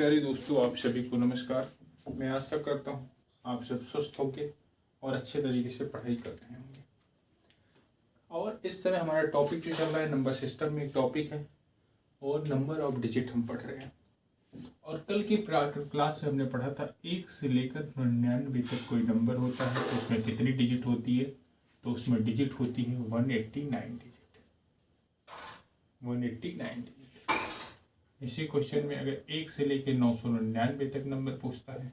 प्यारे दोस्तों, आप सभी को नमस्कार। मैं आशा करता हूँ आप सब स्वस्थ होंगे और अच्छे तरीके से पढ़ाई कर रहे होंगे। और इस समय हमारा टॉपिक जो चल रहा है, नंबर सिस्टम में एक टॉपिक है और नंबर ऑफ डिजिट हम पढ़ रहे हैं। और कल की क्लास में हमने पढ़ा था 1 से लेकर 99 तक कोई नंबर होता है तो उसमें कितनी डिजिट होती है, तो उसमें डिजिट होती है 189 डिजिट। 189 डिजिट। इसी क्वेश्चन में अगर 1 से लेकर 999 तक नंबर पूछता है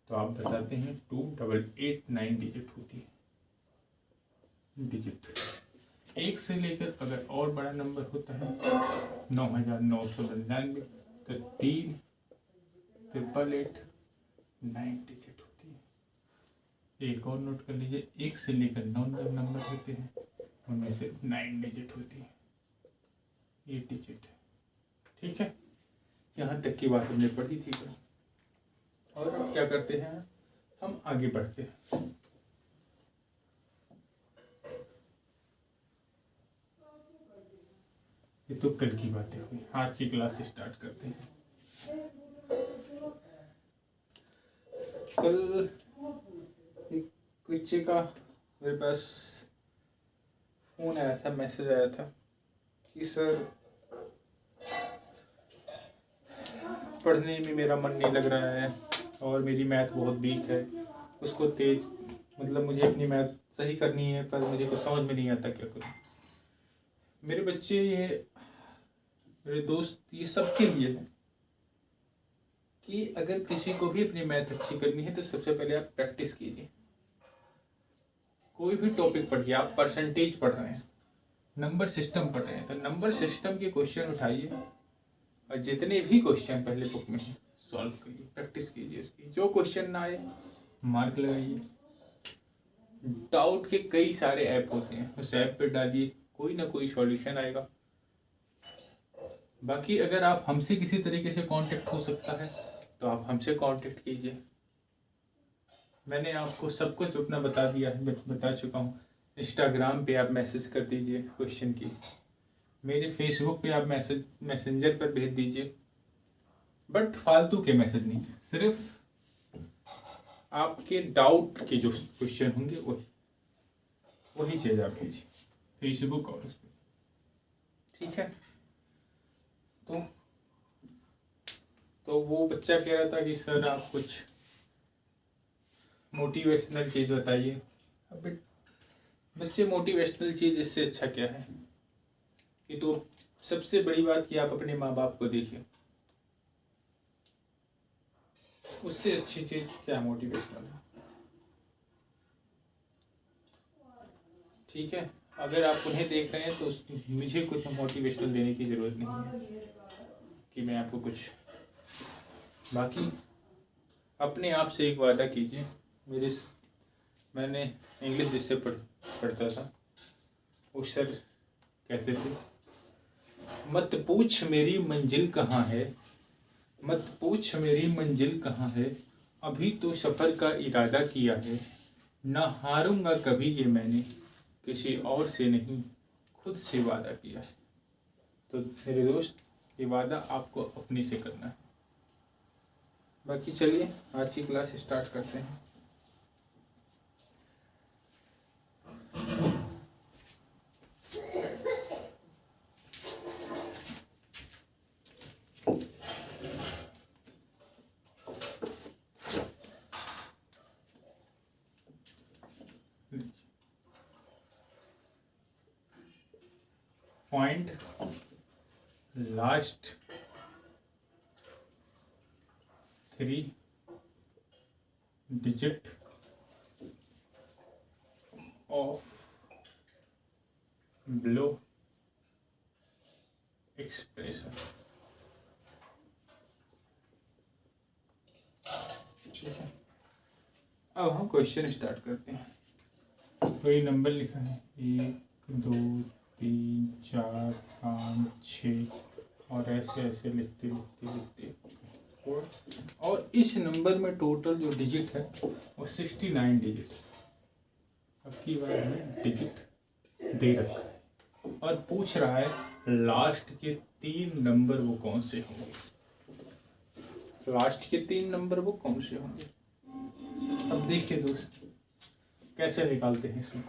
तो आप बताते हैं 2889 डिजिट होती है। डिजिट 1 से लेकर अगर और बड़ा नंबर होता है 9999 तो 38889 डिजिट होती है। एक और नोट कर लीजिए, 1 से लेकर 9 तक नंबर होते हैं उनमें से 9 डिजिट होती है। ये डिजिट है, ठीक है। यहाँ तक की बात हमने पढ़ी थी। और अब क्या करते हैं, हम आगे बढ़ते हैं। ये तो कल की बातें हुई, आज की क्लास स्टार्ट करते हैं। कल एक बच्चे का मेरे पास फोन आया था, मैसेज आया था कि सर पढ़ने में मेरा मन नहीं लग रहा है और मेरी मैथ बहुत वीक है, उसको तेज मुझे अपनी मैथ सही करनी है पर मुझे कुछ समझ में नहीं आता क्या करूँ। मेरे बच्चे, ये मेरे दोस्त, ये सबके लिए है कि अगर किसी को भी अपनी मैथ अच्छी करनी है तो सबसे पहले आप प्रैक्टिस कीजिए। कोई भी टॉपिक पढ़िए, आप परसेंटेज पढ़ रहे हैं, नंबर सिस्टम पढ़ रहे हैं तो नंबर सिस्टम के क्वेश्चन उठाइए और जितने भी क्वेश्चन पहले बुक में हैं सॉल्व करिए, प्रैक्टिस कीजिए उसकी। जो क्वेश्चन ना आए मार्क लगाइए। डाउट के कई सारे ऐप होते हैं, उस ऐप पे डालिए, कोई ना कोई सॉल्यूशन आएगा। बाकी अगर आप हमसे किसी तरीके से कांटेक्ट हो सकता है तो आप हमसे कांटेक्ट कीजिए। मैंने आपको सब कुछ अपना बता चुका हूँ। इंस्टाग्राम पे आप मैसेज कर दीजिए क्वेश्चन की, मेरे फेसबुक पे आप मैसेंजर पर भेज दीजिए, बट फालतू के मैसेज नहीं, सिर्फ आपके डाउट के जो क्वेश्चन होंगे वही चीज़ आप भेजिए फेसबुक और उस पर, ठीक है। तो वो बच्चा कह रहा था कि सर आप कुछ मोटिवेशनल चीज़ बताइए। अब बच्चे, मोटिवेशनल चीज़ इससे अच्छा क्या है कि, तो सबसे बड़ी बात कि आप अपने माँ बाप को देखिए, उससे अच्छी चीज़ क्या मोटिवेशनल है, ठीक है। अगर आप उन्हें देख रहे हैं तो मुझे कुछ मोटिवेशनल देने की ज़रूरत नहीं है कि मैं आपको कुछ। बाकी अपने आप से एक वादा कीजिए। मैंने इंग्लिश जिससे पढ़ता था उस सर कहते थे, मत पूछ मेरी मंजिल कहाँ है, मत पूछ मेरी मंजिल कहाँ है, अभी तो सफ़र का इरादा किया है, ना हारूंगा कभी ये मैंने किसी और से नहीं खुद से वादा किया है। तो मेरे दोस्त, ये वादा आपको अपने से करना है। बाकी चलिए आज की क्लास स्टार्ट करते हैं। Point last 3 digit of below expression, ठीक है। अब हम क्वेश्चन स्टार्ट करते हैं। कोई नंबर लिखा है 1 2 3 4 5 6 और ऐसे ऐसे लिखते और इस नंबर में टोटल जो डिजिट है वो 69 डिजिट है। अब की बार हमें डिजिट दे रखा है और पूछ रहा है लास्ट के 3 नंबर वो कौन से होंगे। लास्ट के 3 नंबर वो कौन से होंगे। अब देखिए दोस्त कैसे निकालते हैं इसमें।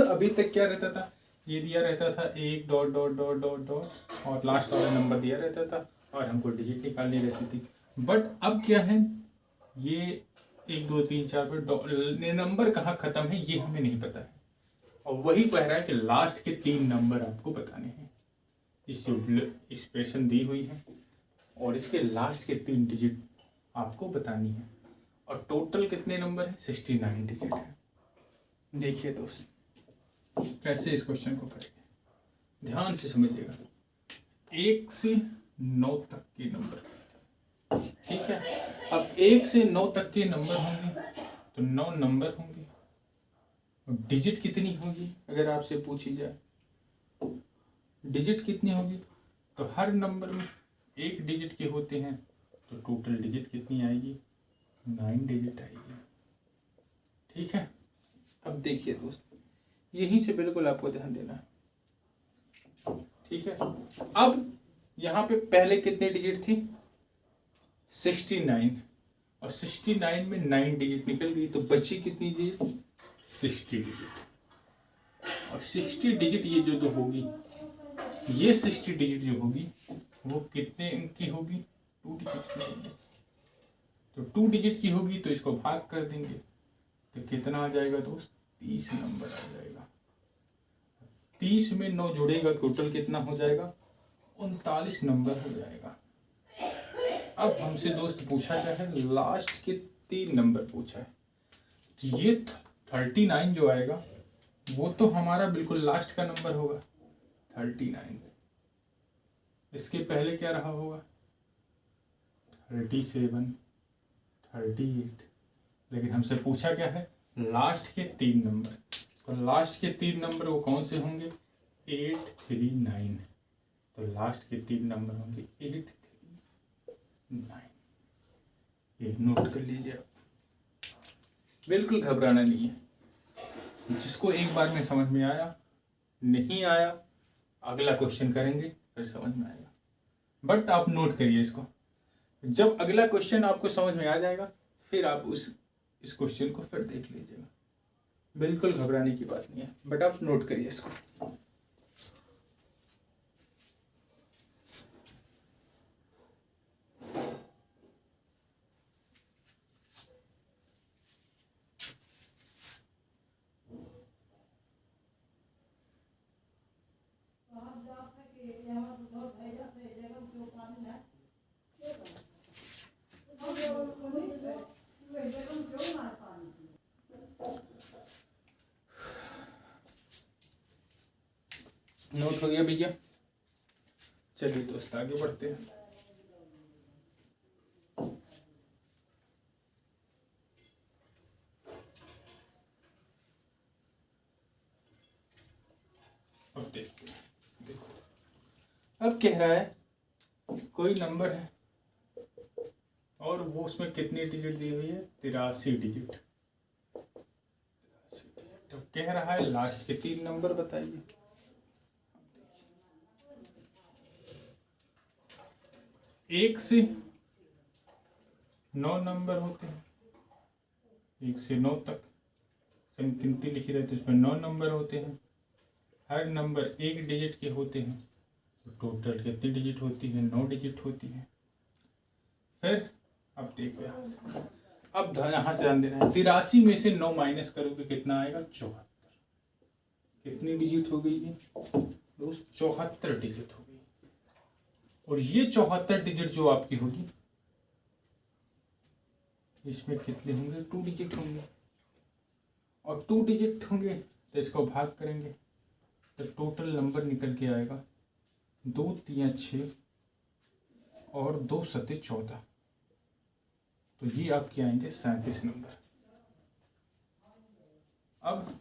अभी तक क्या रहता था, ये दिया रहता था 1 dot dot dot dot dot और लास्ट वाला नंबर दिया रहता था और हमको डिजिट निकालनी रहती थी। बट अब क्या है, ये 1 2 3 4 5 नंबर कहाँ ख़त्म है ये हमें नहीं पता है, और वही कह रहा है कि लास्ट के 3 नंबर आपको बताने हैं। इस एक्सप्रेशन दी हुई है और इसके लास्ट के 3 डिजिट आपको बतानी है, और टोटल कितने नंबर है, 69 डिजिट है। देखिए दोस्त कैसे इस क्वेश्चन को करेंगे, ध्यान से समझिएगा। 1 से 9 तक के नंबर, ठीक है। अब 1 से 9 तक के नंबर होंगे तो 9 नंबर होंगे, और डिजिट कितनी होगी अगर आपसे पूछी जाए, डिजिट कितनी होगी, तो हर नंबर में 1 डिजिट के होते हैं, तो टोटल डिजिट कितनी आएगी, 9 डिजिट आएगी, ठीक है। अब देखिए दोस्त यहीं से बिल्कुल आपको ध्यान देना है, ठीक है। अब यहाँ पे पहले कितने डिजिट थी, 69, और 69 में 9 डिजिट निकल गई, तो बची कितनी डिजिट, 60 डिजिट। और 60 डिजिट ये जो होगी, ये 60 डिजिट जो होगी वो कितने की होगी, 2 डिजिट की होगी। तो 2 डिजिट की होगी तो इसको भाग कर देंगे तो कितना आ जाएगा दोस्त, 30 नंबर आ जाएगा। 30 में 9 जुड़ेगा, टोटल कितना हो जाएगा, 39 नंबर हो जाएगा। अब हमसे दोस्त पूछा क्या है, लास्ट के 3 नंबर पूछा है, कि ये 39 जो आएगा वो तो हमारा बिल्कुल लास्ट का नंबर होगा 39। इसके पहले क्या रहा होगा, 37, 38, लेकिन हमसे पूछा क्या है, लास्ट के 3 नंबर। तो लास्ट के 3 नंबर वो कौन से होंगे, 8 3 9। तो लास्ट के 3 नंबर होंगे 8 3 9। एक नोट कर लीजिए आप, बिल्कुल घबराना नहीं है। जिसको एक बार में समझ में आया, नहीं आया अगला क्वेश्चन करेंगे फिर समझ में आएगा। बट आप नोट करिए इसको, जब अगला क्वेश्चन आपको समझ में आ जाएगा फिर आप इस क्वेश्चन को फिर देख लीजिएगा, बिल्कुल घबराने की बात नहीं है। बट आप नोट करिए इसको। नोट हो गया भैया, चलिए दोस्त आगे बढ़ते हैं। अब देखते हैं, देखो अब कह रहा है कोई नंबर है और वो उसमें कितनी डिजिट दी हुई है, 83 डिजिट। तो कह रहा है लास्ट के 3 नंबर बताइए। 1 से 9 नंबर होते हैं, 1 से 9 तक गिनती लिखी रहती है, उसमें 9 नंबर होते हैं, हर नंबर 1 डिजिट के होते हैं, तो टोटल कितनी डिजिट होती है, 9 डिजिट होती है। फिर अब देखो अब यहाँ से ध्यान देना है, 83 में से 9 माइनस करोगे कितना आएगा, 74। कितनी डिजिट हो गई है दोस्त, 74 डिजिट हो गई। और ये 74 डिजिट जो आपकी होगी, इसमें कितने होंगे, 2 डिजिट होंगे, और 2 डिजिट होंगे तो इसको भाग करेंगे तो टोटल नंबर निकल के आएगा 2 3 6 और 2 7 14। तो ये आपके आएंगे 37 नंबर। अब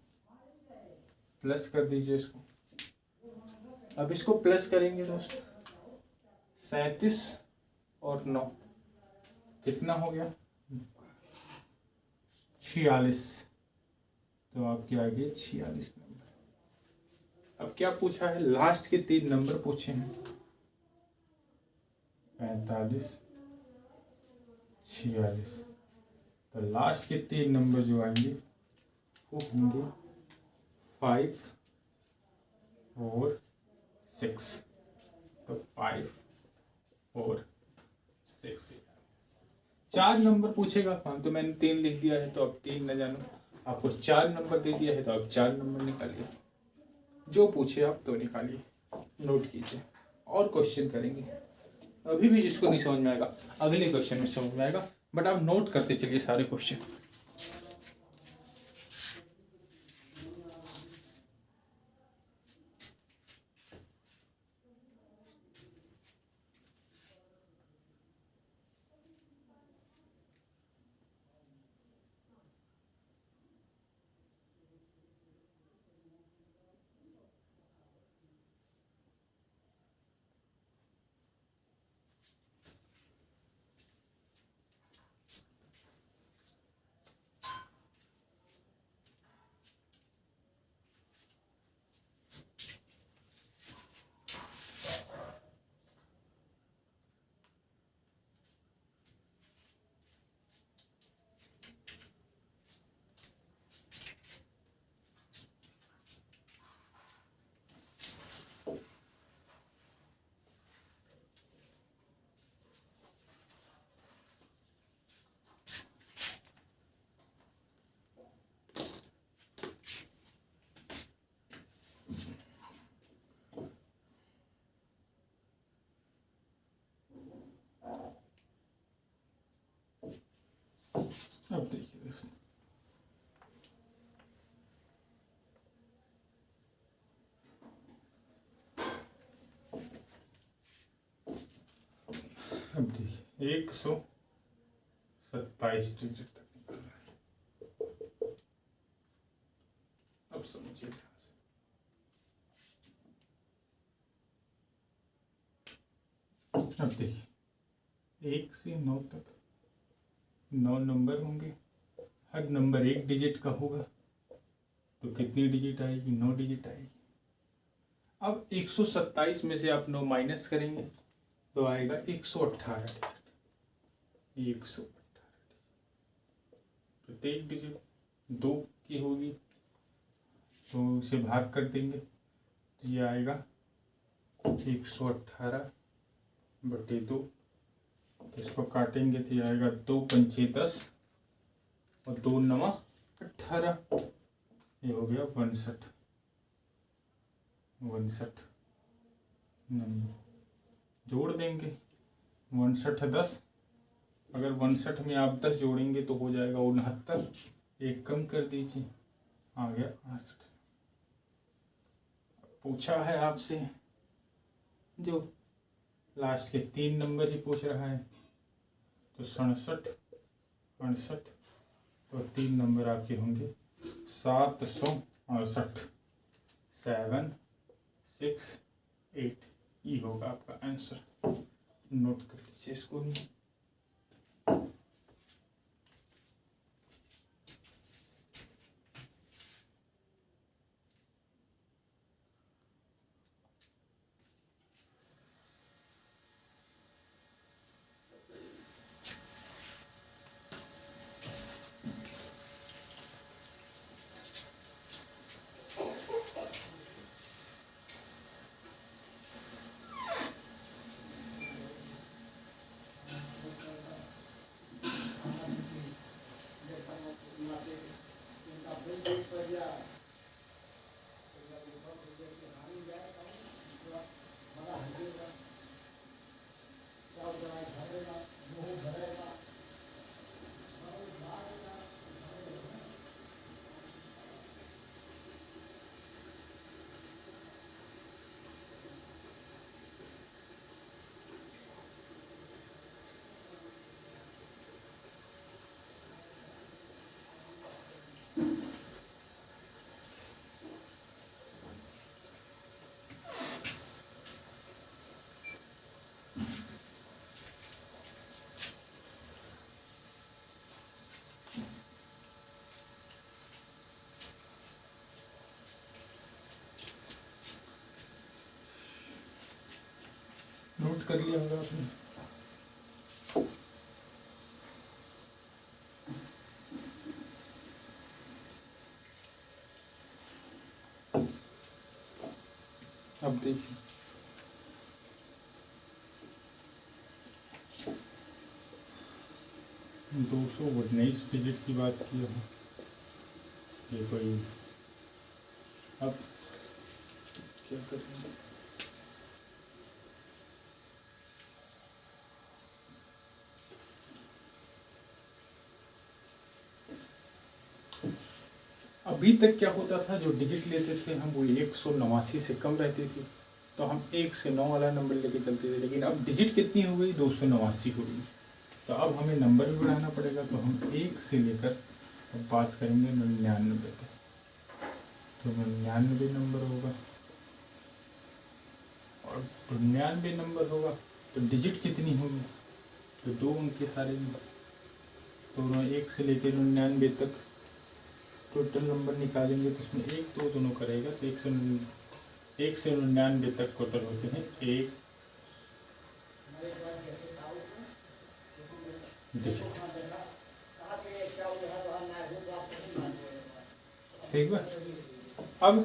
प्लस कर दीजिए इसको, अब इसको प्लस करेंगे दोस्त, 37 और 9 कितना हो गया, 46। तो आपके आगे 46 नंबर। अब क्या पूछा है, लास्ट के 3 नंबर पूछे हैं, 45 46। तो लास्ट के 3 नंबर जो आएंगे वो होंगे 5 और 6। तो 5 और 6। 4 नंबर पूछेगा कौन, तो मैंने 3 लिख दिया है, तो अब 3 न जानो। आपको 4 नंबर दे दिया है तो आप 4 नंबर निकालिए, जो पूछे आप तो निकालिए, नोट कीजिए। और क्वेश्चन करेंगे, अभी भी जिसको नहीं समझ में आएगा अगले क्वेश्चन में समझ में आएगा, बट आप नोट करते चलिए सारे क्वेश्चन। अब देखिए दोस्तों, अब देखिए 127 डिजिट तक निकल रहा है। अब समझिए ध्यान से। अब देखिए 1 से 9 तक 9 नंबर होंगे, हर नंबर 1 डिजिट का होगा, तो कितनी डिजिट आएगी? 9 डिजिट आएगी। अब 127 में से आप 9 माइनस करेंगे तो आएगा 118 डिजिट। 118 प्रत्येक डिजिट 2 की होगी, तो उसे भाग कर देंगे तो ये आएगा 118/2। इसको काटेंगे तो ये आएगा 2 पंचे 10 और 2 नवा 18। ये हो गया 62 नंबर। जोड़ देंगे 62 10, अगर 62 में आप 10 जोड़ेंगे तो हो जाएगा 69। एक कम कर दीजिए, आ गया 68। पूछा है आपसे जो लास्ट के 3 नंबर ही पूछ रहा है, तो 67 68, तो 3 नंबर आपके होंगे 768। 7 6 8 ये होगा आपका आंसर। नोट कर लीजिए इसको भी। नोट कर लिया होगा आपने। अब देखिए 219 डिजिट की बात की है ये कोई। अब क्या करेंगे, अभी तक क्या होता था, जो डिजिट लेते थे हम वो 189 से कम रहती थी, तो हम 1 से 9 वाला नंबर लेके चलते थे। लेकिन अब डिजिट कितनी हो गई, 289 हो गई, तो अब हमें नंबर भी बढ़ाना पड़ेगा। तो हम 1 से लेकर अब बात करेंगे 99 तक। तो 99 नंबर होगा, और 99 नंबर होगा तो डिजिट कितनी होगी, तो 2 अंक के सारे दोनों 1 से लेकर 99 तक टोटल नंबर निकालेंगे, तो इसमें 1 2 दोनों करेगा, तो 1 से 99 तक टोटल होते हैं 1 डिजिट। ठीक है, अब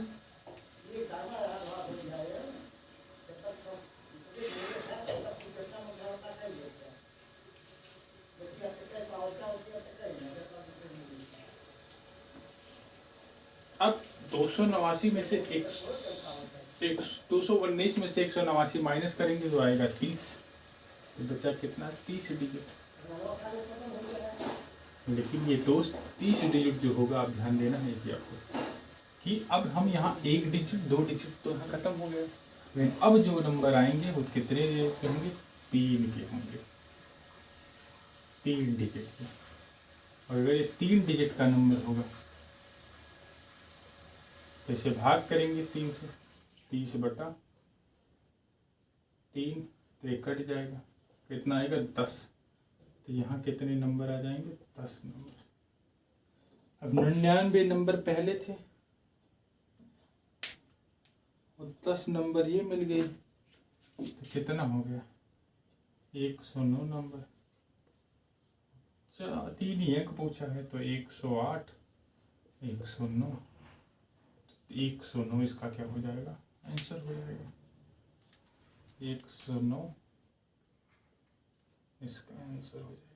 अब 289 में से 219 में से 189 माइनस करेंगे तो आएगा 30, तो बचा कितना, 30 डिजिट। लेकिन ये दोस्त 30 डिजिट जो होगा, आप ध्यान देना है कि आपको कि अब हम यहाँ 1 डिजिट 2 डिजिट तो यहाँ खत्म हो गया, लेकिन अब जो नंबर आएंगे वो कितने के होंगे, 3 के होंगे, 3 डिजिट के। और अगर ये 3 डिजिट का नंबर होगा तो इसे भाग करेंगे 3 से, 30 बटा 3, तो ये कट जाएगा, कितना आएगा 10। तो यहाँ कितने नंबर आ जाएंगे, 10 नंबर। अब 99 नंबर पहले थे और 10 नंबर ये मिल गए, तो कितना हो गया, 109 नंबर। 3 ही अंक पूछा है, तो 108 109, 109 इसका क्या हो जाएगा, आंसर हो जाएगा 109, इसका आंसर हो जाएगा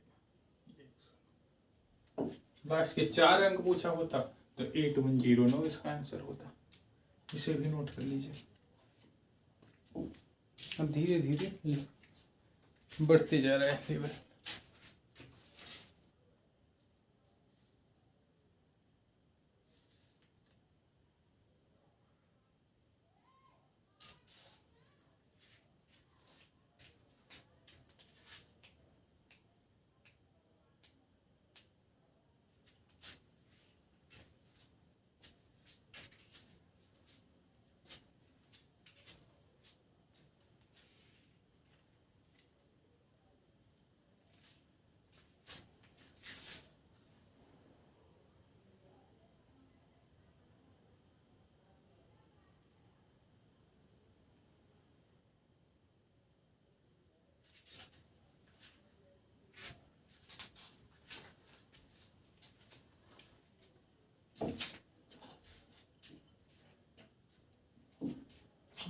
109। लास्ट के 4 अंक पूछा होता तो 8109 इसका आंसर होता। इसे भी नोट कर लीजिए। अब धीरे धीरे बढ़ते जा रहा है लेवल।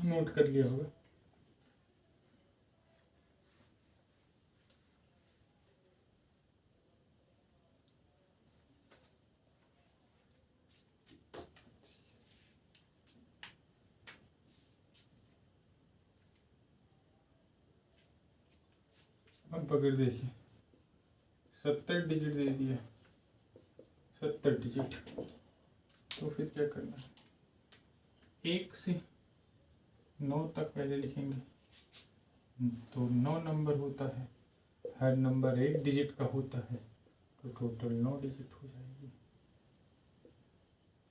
नोट कर लिया होगा। अब अगर देखिए 70 डिजिट दे दिया, 70 डिजिट, तो फिर क्या करना है, 1 से 9 तक पहले लिखेंगे। तो 9 नंबर होता है, हर नंबर 1 डिजिट का होता है, तो टोटल 9 डिजिट हो जाएगी।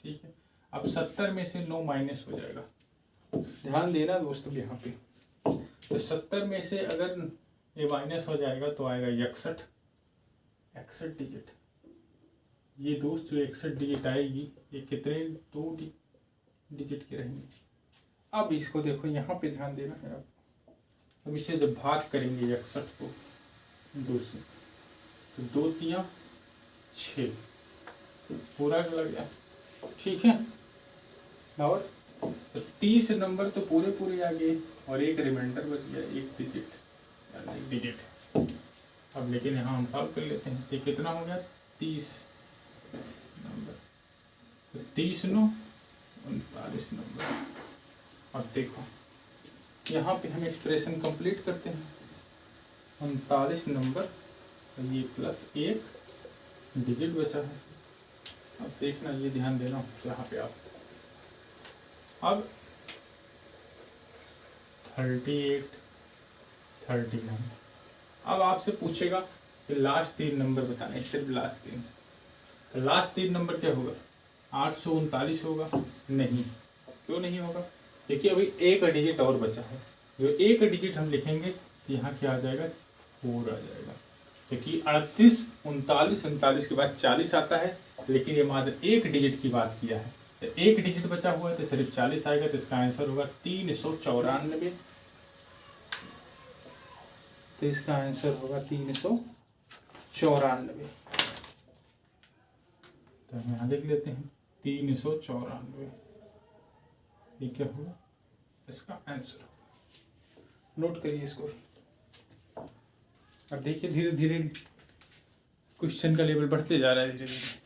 ठीक है, अब 70 में से 9 माइनस हो जाएगा, ध्यान देना दोस्तों यहाँ पे। तो 70 में से अगर ये माइनस हो जाएगा तो आएगा 61 डिजिट। ये दोस्त जो 61 डिजिट आएगी, ये कितने 2 डिजिट के रहेंगे। अब इसको देखो, यहाँ पे ध्यान देना है। अब इसे जब भाग करेंगे 61 को 2 से, तो 2 तिया 6 पूरा लग गया। ठीक है, और तो 30 नंबर तो पूरे पूरे आ गए और एक रिमाइंडर बच गया, एक डिजिट। अब लेकिन यहाँ हम सॉल्व कर लेते हैं। तो कितना हो गया 30 नंबर, तो 30 9 39 नंबर। अब देखो यहाँ पे हम एक्सप्रेशन कंप्लीट करते हैं। 39 नंबर, ये प्लस एक डिजिट बचा है। अब देखना, ये ध्यान देना यहाँ पे आप। अब 38 39, अब आपसे पूछेगा कि लास्ट 3 नंबर बताने, सिर्फ लास्ट 3। तो लास्ट 3 नंबर क्या होगा, 839 होगा? नहीं। क्यों नहीं होगा? क्योंकि अभी एक डिजिट और बचा है। जो एक डिजिट हम लिखेंगे तो यहाँ क्या आ जाएगा, 4 आ जाएगा। क्योंकि 38 39 39 के बाद 40 आता है, लेकिन ये मात्र एक डिजिट की बात किया है। तो एक डिजिट बचा हुआ है तो सिर्फ 40 आएगा। तो इसका आंसर होगा 394। तो इसका आंसर होगा 394। तो हम यहाँ लिख लेते हैं 394। ये क्या होगा, इसका आंसर होगा। नोट करिए इसको। अब देखिए धीरे धीरे क्वेश्चन का लेवल बढ़ते जा रहा है, धीरे धीरे।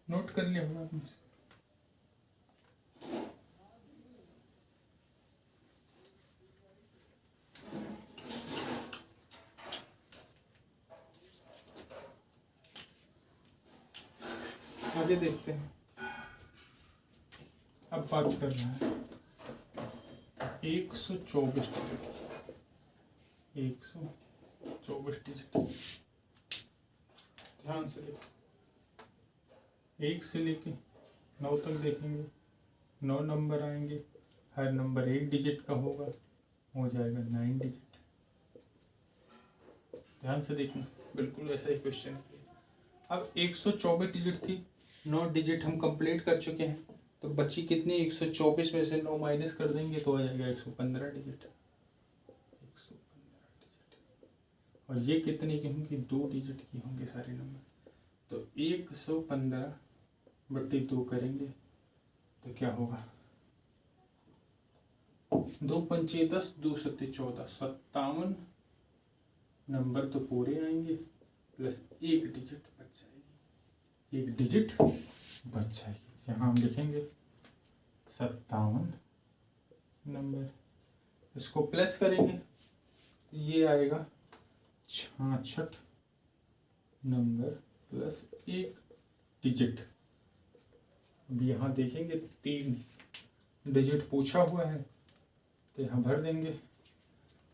नोट कर लिया होगा आपने। आगे देखते हैं। अब बात करना है 124 डिजिट, 124 डिजिट। ध्यान से देखो, 1 से लेके 9 तक देखेंगे। 9 नंबर आएंगे, हर नंबर एक डिजिट का होगा, हो जाएगा 9 डिजिट। ध्यान से देखना, बिल्कुल वैसा ही क्वेश्चन। अब 124 डिजिट थी, 9 डिजिट हम कंप्लीट कर चुके हैं। तो बची कितनी, 124 में से 9 माइनस कर देंगे तो आ जाएगा 115 डिजिट। 115 डिजिट। और ये कितने की होंगी, 2 डिजिट की होंगे सारे नंबर। तो 115/2 करेंगे तो क्या होगा, 2 पंचे 10, 2 सत्ते 14, 57 नंबर तो पूरे आएंगे, प्लस एक डिजिट बच जाएगी, एक डिजिट बच जाएगी। यहाँ हम लिखेंगे 57 नंबर, इसको प्लस करेंगे ये आएगा 66 नंबर प्लस एक डिजिट। अब यहाँ देखेंगे 3 डिजिट पूछा हुआ है तो यहाँ भर देंगे।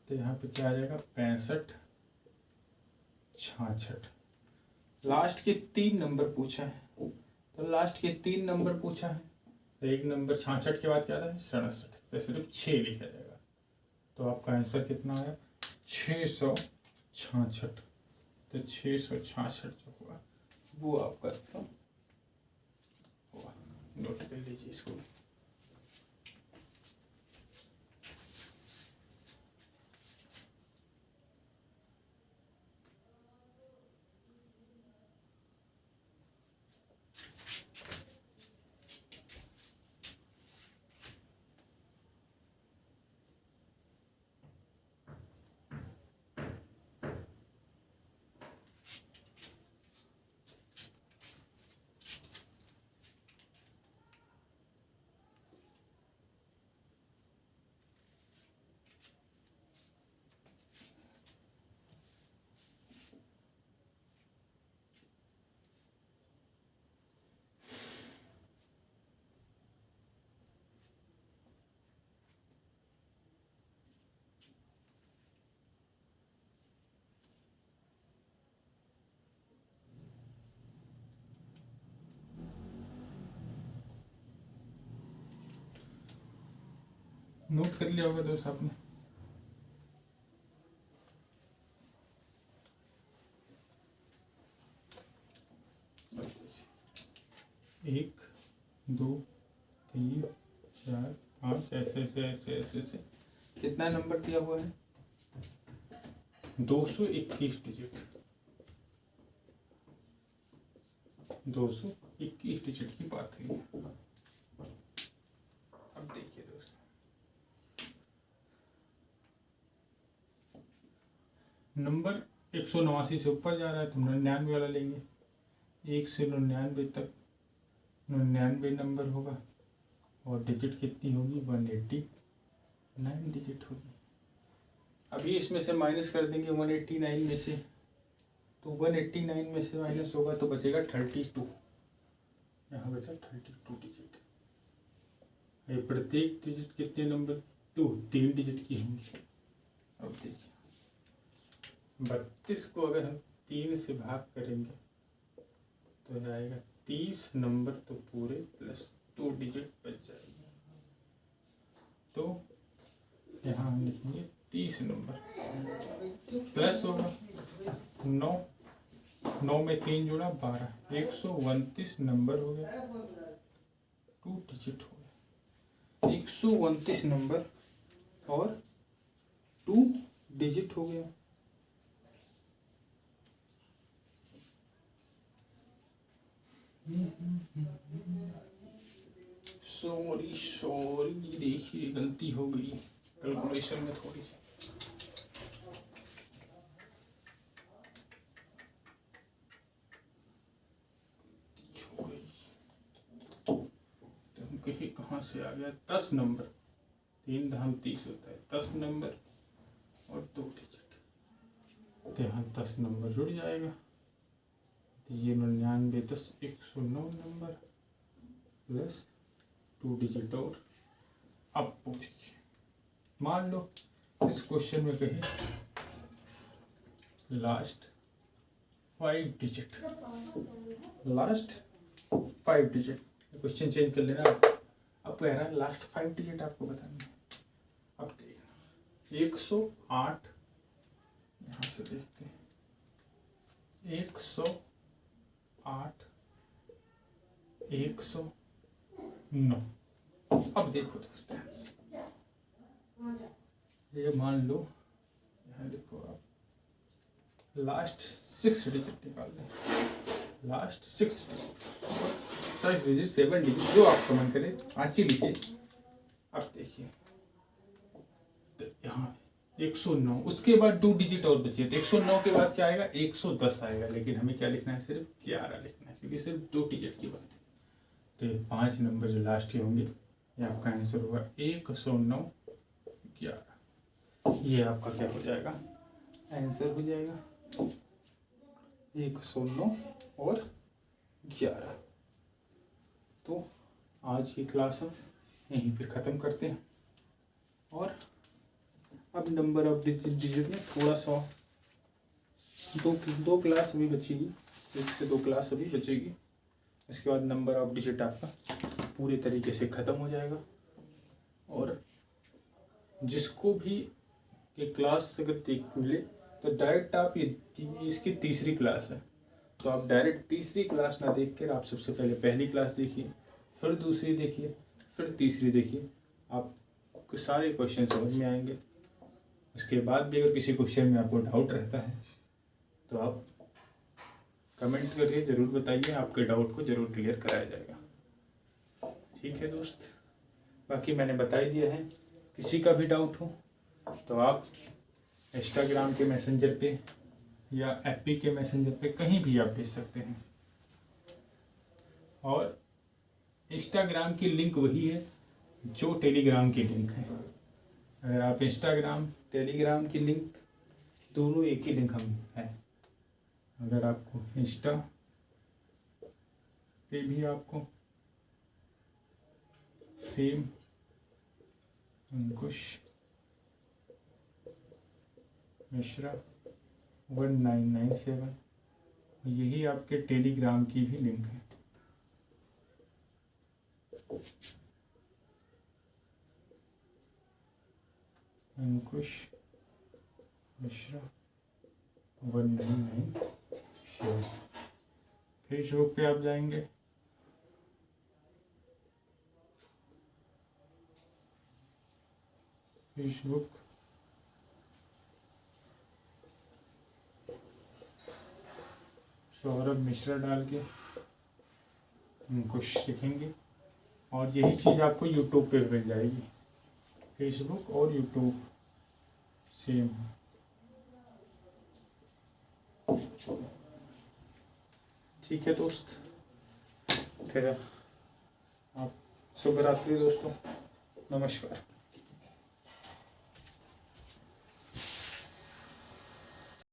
तो यहाँ पे क्या आ जाएगा, 65 66। लास्ट के 3 नंबर पूछा है, तो लास्ट के 3 नंबर पूछा है तो एक नंबर 66 के बाद क्या था, 67, तो सिर्फ 6 लिखा जाएगा। तो आपका आंसर कितना आया, 666। तो 666 जो हुआ वो आपका हुआ। नोट कर लीजिए इसको। नोट कर लिया होगा दोस्त आपने। एक, दो, तीन, चार, पाँच, ऐसे ऐसे ऐसे ऐसे ऐसे कितना नंबर दिया हुआ है? 221 डिजिट। 221 डिजिट की बात है। अब देखिए दोस्तों, नंबर 189 से ऊपर जा रहा है तो 99 वाला लेंगे। 1 से 99 तक 99 नंबर होगा और डिजिट कितनी होगी? 189 डिजिट होगी। अभी इसमें से माइनस कर देंगे 189 में से, तो 189 में से माइनस होगा तो बचेगा 32। यहाँ बचा 32 डिजिट। ये प्रत्येक डिजिट कितने नंबर? 3 डिजिट की होंगी। अब देखिए 32 को अगर हम 3 से भाग करेंगे तो जाएगा 30 नंबर, तो पूरे प्लस 2 डिजिट बच जाएगी। तो यहाँ हम लिखेंगे 30 नंबर प्लस होगा 9 में 3 जोड़ा 12, 129 नंबर हो गया। 2 डिजिट हो गया, 129 नंबर और 2 डिजिट हो गया। सॉरी देखिए गलती हो गई कैलकुलेशन में थोड़ी सी। तो हम कहीं कहाँ से आ गया? 10 नंबर, 3 धाम 30 होता है, 10 नंबर और 2 डिजिट, तो यहाँ 10 नंबर जुड़ जाएगा। ये 99 10 109 नंबर प्लस 2 डिजिट। और अब पूछिए, मान लो इस क्वेश्चन में कहे last 5 digit, last 5 digit. Question change कर लेना। अब कह रहा है लास्ट 5 डिजिट आपको बताना है। अब देखना 108, यहाँ से देखते हैं 108 109। अब देखो दोस्तों, ये मान लो यहाँ देखो आप लास्ट 6 डिजिट निकाल दें। लास्ट 6 डिजिट 7 डिजिट जो आपका मन करे 5 ही लीजिए। अब देखिए तो यहाँ 109, उसके बाद 2 डिजिट और बचे, तो 109 के बाद क्या आएगा? 110 आएगा। लेकिन हमें क्या लिखना है? सिर्फ 11 लिखना है, क्योंकि सिर्फ 2 डिजिट की बात है। तो ये 5 नंबर जो लास्ट के होंगे, ये आपका आंसर होगा 109 11। ये आपका क्या हो जाएगा? आंसर हो जाएगा 109 और 11। तो आज की क्लास हम यहीं पे ख़त्म करते हैं। और अब नंबर ऑफ डिजिट में थोड़ा सा दो क्लास अभी बचेगी, 1 से 2 क्लास अभी बचेगी। इसके बाद नंबर ऑफ डिजिट आपका पूरे तरीके से ख़त्म हो जाएगा। और जिसको भी ये क्लास अगर देख मिले तो डायरेक्ट आप ये इसकी तीसरी क्लास है, तो आप डायरेक्ट तीसरी क्लास ना देख कर आप सबसे पहले पहली क्लास देखिए, फिर दूसरी देखिए, फिर तीसरी देखिए। आपको सारे क्वेश्चन समझ में आएंगे। उसके बाद भी अगर किसी क्वेश्चन में आपको डाउट रहता है तो आप कमेंट करके ज़रूर बताइए, आपके डाउट को ज़रूर क्लियर कराया जाएगा। ठीक है दोस्त, बाकी मैंने बता ही दिया है। किसी का भी डाउट हो तो आप इंस्टाग्राम के मैसेंजर पे या एपी के मैसेंजर पे कहीं भी आप भेज सकते हैं। और इंस्टाग्राम की लिंक वही है जो टेलीग्राम की लिंक है। अगर आप इंस्टाग्राम टेलीग्राम की लिंक दोनों एक ही लिंक हम है। अगर आपको इंस्टा पे भी आपको सेम अंकुश मिश्रा 1997, यही आपके टेलीग्राम की भी लिंक है। अंकुश मिश्रा 199 शेयर। फेसबुक पे आप जाएंगे, फेसबुक सौरभ मिश्रा डाल के अंकुश लिखेंगे और यही चीज़ आपको यूट्यूब पे मिल जाएगी। फेसबुक और यूट्यूब सेम। ठीक है दोस्त, फिर आप शुभ रात्रि दोस्तों, नमस्कार।